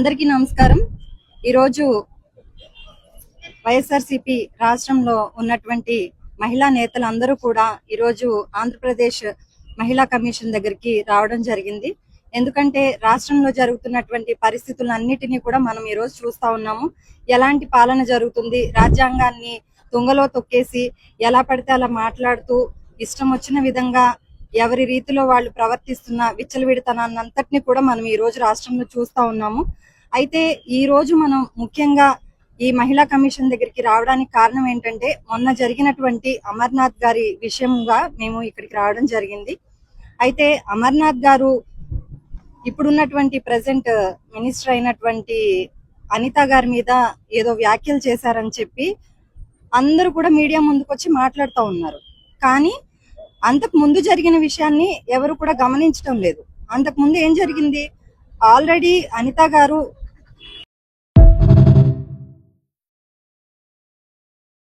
అందరికీ నమస్కారం. ఈరోజు వైఎస్ఆర్సీపీ రాష్ట్రంలో ఉన్నటువంటి మహిళా నేతలందరూ కూడా ఈరోజు ఆంధ్రప్రదేశ్ మహిళా కమిషన్ దగ్గరికి రావడం జరిగింది. ఎందుకంటే రాష్ట్రంలో జరుగుతున్నటువంటి పరిస్థితులన్నిటినీ కూడా మనం ఈరోజు చూస్తా ఉన్నాము. ఎలాంటి పాలన జరుగుతుంది, రాజ్యాంగాన్ని తుంగలో తొక్కేసి ఎలా పడితే అలా మాట్లాడుతూ ఇష్టం వచ్చిన విధంగా ఎవరి రీతిలో వాళ్ళు ప్రవర్తిస్తున్న విచ్చలవిడితనాన్నంతటిని కూడా మనం ఈ రోజు రాష్ట్రంలో చూస్తా ఉన్నాము. అయితే ఈ రోజు మనం ముఖ్యంగా ఈ మహిళా కమిషన్ దగ్గరికి రావడానికి కారణం ఏంటంటే, మొన్న జరిగినటువంటి అమర్నాథ్ గారి విషయంగా మేము ఇక్కడికి రావడం జరిగింది. అయితే అమర్నాథ్ గారు ఇప్పుడున్నటువంటి ప్రెసెంట్ మినిస్టర్ అయినటువంటి అనిత గారి మీద ఏదో వ్యాఖ్యలు చేశారని చెప్పి అందరూ కూడా మీడియా ముందుకు వచ్చి మాట్లాడుతూ ఉన్నారు. కానీ అంతకు ముందు జరిగిన విషయాన్ని ఎవరు కూడా గమనించడం లేదు. అంతకు ముందు ఏం జరిగింది, ఆల్రెడీ అనిత గారు